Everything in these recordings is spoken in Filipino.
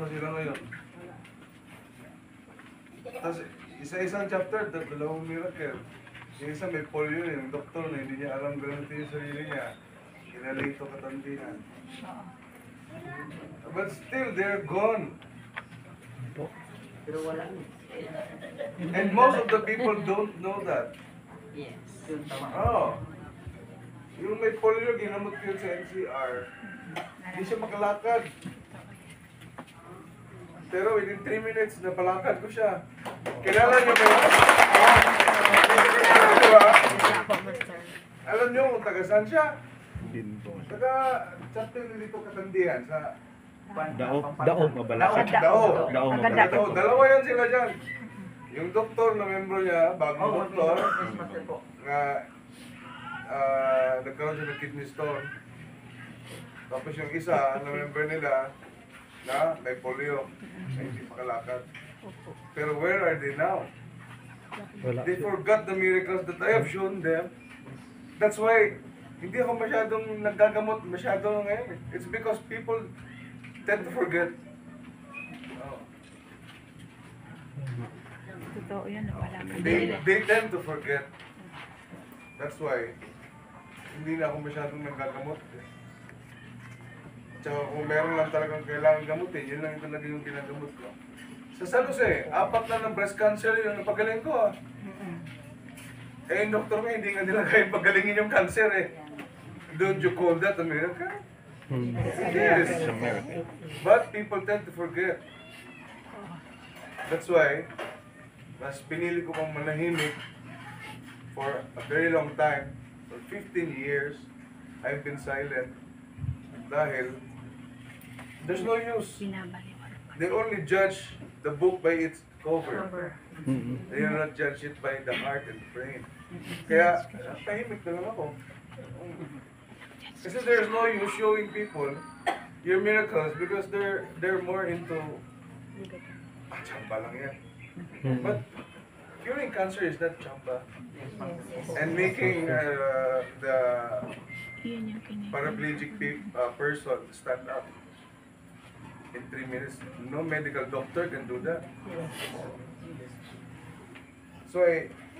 na sila ngayon. Tapos, isa-isang chapter, dalawang miracle. Yung isa may polio, yung doktor na hindi niya alam ganito yung sarili niya. Kinalito katandihan. But still, they're gone. Pero wala na. And most of the people don't know that. Yes. Yun, tama. Oh. Yung may polio, ginamot ko yun sa NCR. Hindi siya makalakad. Pero within 3 minutes, napalakad ko siya. Kilala niyo ba yun? Diba? Alam niyo kung taga saan siya? Taga Chapter dito katandihan sa Daog, mabalakad. Dao. Daog, Taga mabalakad. Dao. Dalawa yan sila dyan. Yung doktor na membro niya, bagong doktor, na nagkaroon siya ng kidney stone. Tapos yung isa na member nila na may polio, na hindi makalakad. Pero where are they now? They forgot the miracles that I have shown them. That's why hindi ako masyadong nagagamot masyado ngayon. It's because people tend to forget. Oh. Totoo yan, wala mo. They tend to forget. That's why hindi na ako masyadong nagagamot. Tsaka kung meron lang talagang kailangan gamutin, yun lang talaga yung ginagamot ko. Sa San Jose, 4 na ng breast cancer yung napagaling ko. Eh, yung doktor mo, hindi nga nila kaya pagalingin yung cancer eh. Don't you call that a miracle? Yes. But people tend to forget. That's why, mas pinili ko pang manahimik for a very long time. For 15 years, I've been silent. Dahil, there's no use. They only judge the book by its cover. They do not judge it by the heart and the brain. Kaya, tahimik na lang ako. Kasi there's no use showing people your miracles because they're more into chamba lang yan. But curing cancer is not chamba. And making the paraplegic person stand up in 3 minutes. No medical doctor can do that. So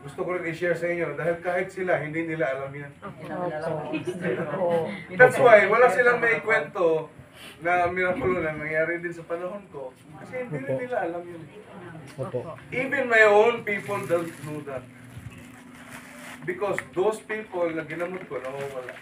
gusto ko rin i-share sa inyo dahil kahit sila, hindi nila alam yan. That's why, wala silang may kwento na miracle na nangyari din sa panahon ko. Kasi hindi rin nila alam yun. Even my own people don't know that. Because those people na ginamot ko, nawawala.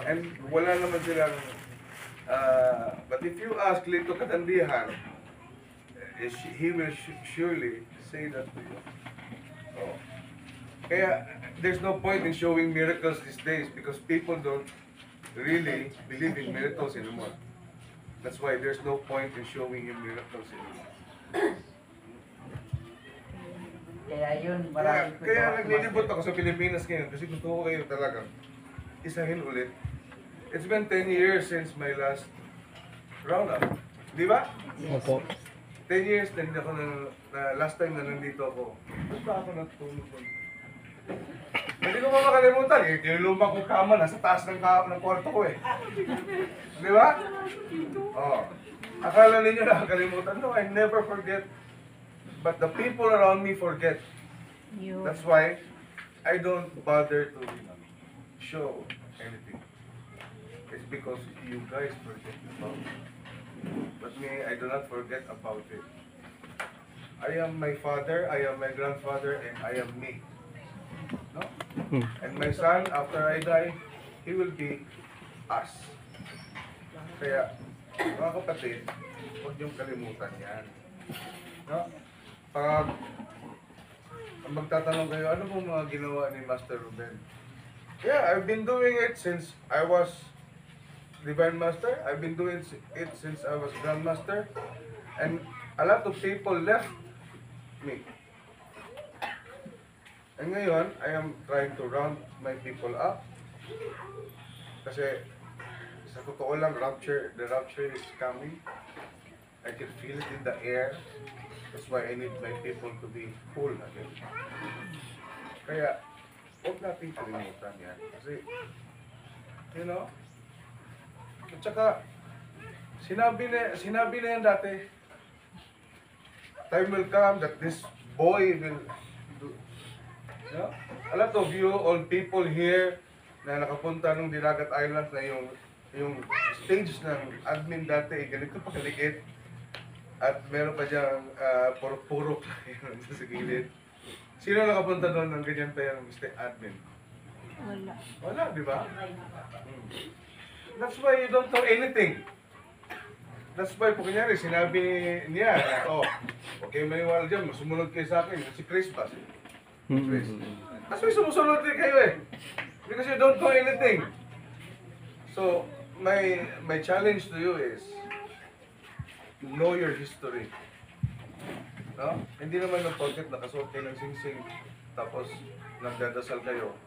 And wala naman silang, but if you ask Lito Katandihan, he will surely say that to you. Oh. Kaya, there's no point in showing miracles these days because people don't really believe in miracles anymore. That's why there's no point in showing you miracles anymore. Kaya yun, Kaya marami naglilibot ako sa Pilipinas ngayon kasi gusto ko kayo talagang isahin ulit. It's been 10 years since my last roundup. Di ba? Opo. 10 years na hindi ako last time na nandito ako. Ba't ba ako natulog ko? Hindi ko pa makalimutan eh. Yung lumang kong kama nasa taas ng kwarto ko eh. Di ba? Oh. Akala ninyo nakakalimutan. No, I never forget. But the people around me forget. That's why I don't bother to show anything. It's because you guys forget about it. But me, I do not forget about it. I am my father, I am my grandfather, and I am me. No? And my son, after I die, he will be us. Kaya, mga kapatid, huwag niyong kalimutan yan. No? Pag magtatanong kayo, ano pong mga ginawa ni Master Ruben? Yeah, I've been doing it since I was Divine Master. I've been doing it since I was Grandmaster. And a lot of people left me. And ngayon, I am trying to round my people up. Kasi sa totoo lang, the rapture is coming. I can feel it in the air. That's why I need my people to be full again. Kaya, huwag natin kalimutan yan. Kasi, you know, at saka, Sinabi na yan dati. Time will come that this boy will do. No? A lot of you, all people here na nakapunta ng Dinagat Islands na yung stage ng admin dati, ganito pa kaligit. At meron pa diyang purok-purok sa gilid. Sino nakapunta doon ng ganyan pa yung admin? Wala. Wala, di ba? That's why you don't know anything. That's why, po kunyari, sinabi niya, okay, maniwala dyan, sumunod kayo sa akin, si Chris ba? Chris. Kasi may sumusunod din kayo eh. Because you don't know anything. So, my challenge to you is, know your history. No? Hindi naman ng porket nakasuot kayo ng sing-sing, tapos nagdadasal kayo,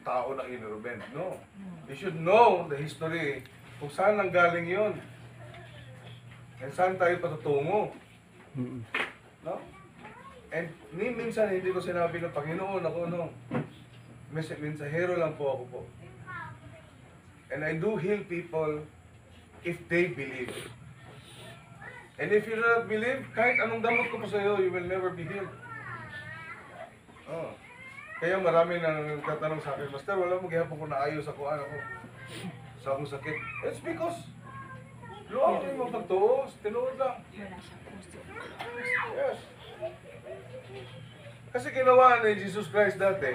tao na inuruben. No. You should know the history, kung saan nanggaling yun. And saan tayo patutungo? No? And minsan hindi ko sinabi ng Panginoon ako, no. Mensahero lang po ako po. And I do heal people if they believe. And if you do not believe, kahit anong damot ko pa sa iyo, you will never be healed. Oh. Kaya marami nang nagtatanong sa akin, Master, wala mo gihapon ko naayos ako, sa akong sakit. It's because luwag kayo magpagtuos, tinuod lang. Wala siya puso. Yes. Kasi ginawa ni Jesus Christ dati,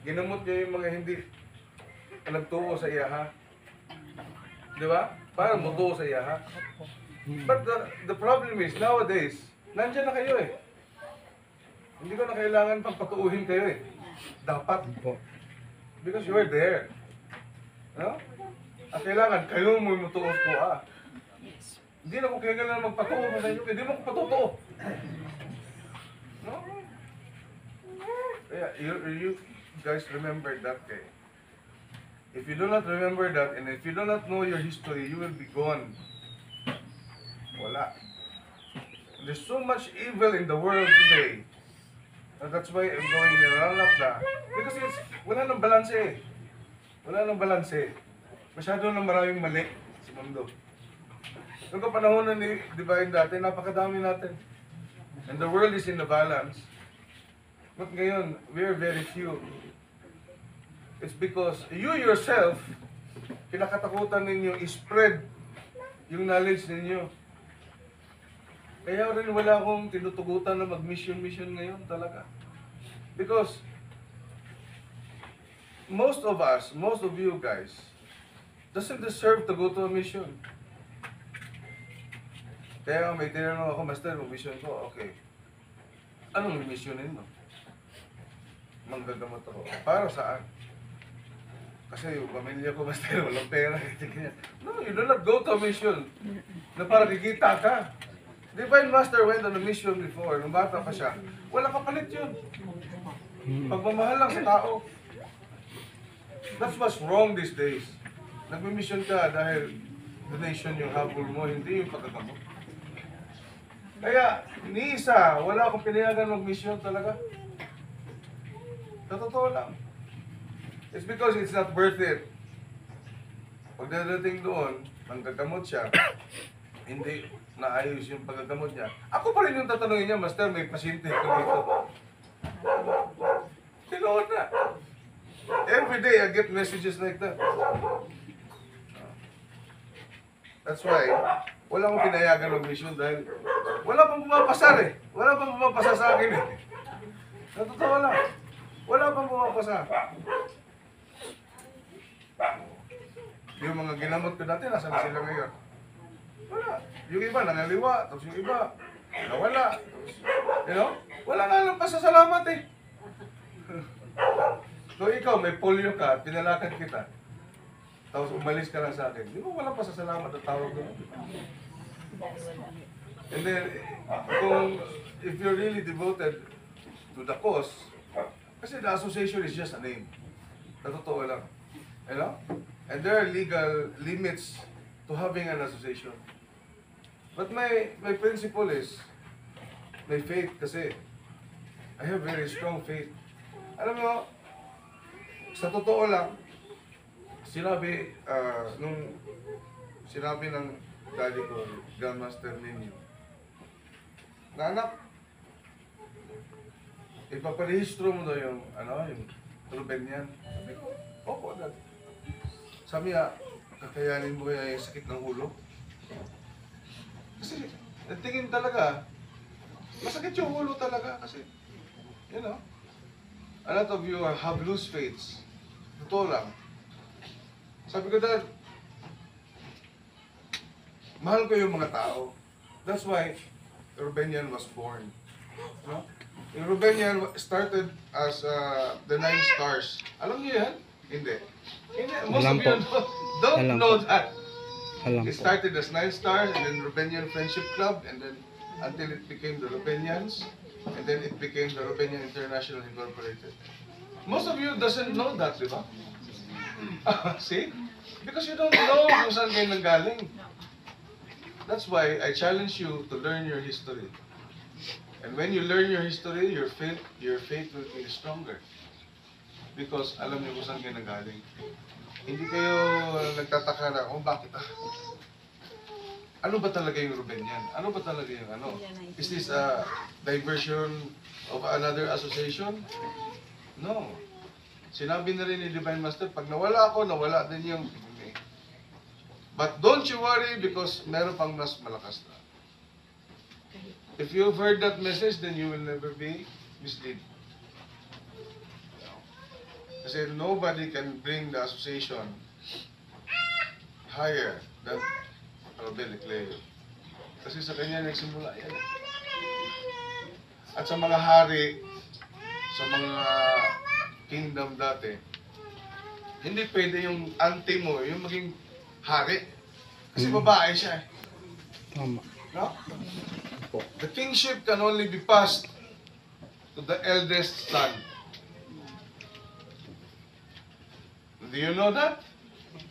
ginamot niya yung mga hindi nagtuo sa iyaha. Di ba? Parang mutuo sa iyaha. But the problem is, nowadays, nandyan na kayo eh. Hindi ko na kailangan pang patuuhin kayo eh. Dapat. Because you are there. No? Ang kailangan, kayo mo mutuos ko Hindi na ko kailangan magpatuo sa inyo, hindi mo ko patutuo. No? Yeah, you guys remember that eh. If you do not remember that, and if you do not know your history, you will be gone. Wala. There's so much evil in the world today. And that's why I'm going around up na. Because wala nang balance eh. Wala nang balance eh. Masyado nang maraming mali sa mundo. Noong kapanahon na ni Divine dati, napakadami natin. And the world is in the balance. But ngayon, we are very few. It's because you yourself, kinakatakutan ninyo i-spread yung knowledge ninyo. Kaya rin wala akong tinutugutan na mag-mission ngayon talaga. Because most of us, most of you guys, doesn't deserve to go to a mission. Kaya may tinanong ako, Master, mag-mission ko, okay. Anong missionin mo? Manggagamot ako. Para saan? Kasi yung pamilya ko, Master, walang pera. No, you do not go to a mission na para kikita ka. Divine Master went on a mission before, nung bata pa siya. Wala kapalit yun. Pagmamahal lang sa tao. That's what's wrong these days. Nagmi-mission ka dahil donation yung habol mo, hindi yung pagkakamot. Kaya, ni isa, wala akong pinayagan mag-mission talaga. Sa totoo lang. It's because it's not worth it. Pag dadating doon, nanggagamot siya, hindi naayos yung paggagamot niya. Ako pa rin yung tatanungin niya, Master, may pasyente ko dito. Tinood na. Every day I get messages like that. That's why, wala akong pinayagan ng mission dahil wala pang pumapasar eh. Wala pang pumapasa sa akin eh. Sa totoo lang. Wala pang pumapasa. Yung mga ginamot ko dati, nasa na sila ngayon? Wala. Yung iba nangaliwa, tapos yung iba nawala. You know? Wala nga lang pasasalamat eh. So ikaw, may polio ka, pinalakad kita. Tapos umalis ka lang sa akin. Di ba walang pasasalamat na tawag doon? And then, if you're really devoted to the cause, kasi the association is just a name. Sa totoo lang. You know? And there are legal limits to having an association. But my principle is, my faith kasi, I have very strong faith. Alam mo, sa totoo lang, sinabi ng daddy ko, Grandmaster ninyo. Na anak, ipaparehistro mo daw yung, yung Rubenian. Sabi ko, opo, dad. Sabi niya, kakayanin mo kaya yung sakit ng ulo? Kasi, tingin talaga, masakit yung ulo talaga kasi, a lot of you have loose faiths. Totoo lang. Sabi ko, dad, mahal ko yung mga tao. That's why Rubenian was born. No? Yung Rubenian started as the 9 stars. Alam niyo yan? Hindi. Most Alam of you po. don't Alam know po. that. Alam It po. started as 9 stars and then Rubenian Friendship Club and then until it became the Rubenians and then it became the Rubenian International Incorporated. Most of you doesn't know that, di ba? See? Because you don't know kung saan kayo nanggaling. That's why I challenge you to learn your history. And when you learn your history, your faith will be stronger. Because alam niyo kung saan kayo nanggaling. Hindi kayo nagtataka na, bakit ano ba talaga yung Rubenian? Ano ba talaga yung Is this a diversion of another association? No. Sinabi na rin ni Divine Master, pag nawala ako, nawala din yung But don't you worry because meron pang mas malakas na. If you've heard that message, then you will never be misled. Kasi nobody can bring the association higher than Robel Ecleo. Kasi sa kanya nagsimula yan. At sa mga hari, sa mga kingdom dati, hindi pwede yung auntie mo, yung maging hari. Kasi babae siya eh. Tama. No? The kingship can only be passed to the eldest son. Do you know that?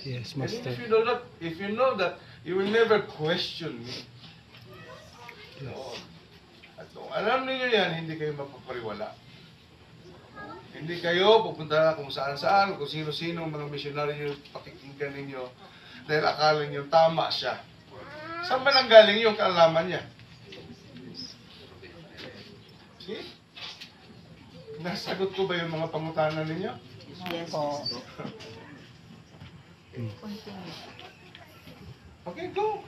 Yes, And Master. if you know that, you will never question me. Yes. At kung alam niyo yan, hindi kayo mapapariwala. Hindi kayo pupunta kung saan-saan, kung sino-sino mga missionary yung pakikinggan ninyo dahil akala niyo tama siya. Saan ba nanggaling yung kaalaman niya? See? Nasagot ko ba yung mga pangutanan ninyo? Yes. Okay, go!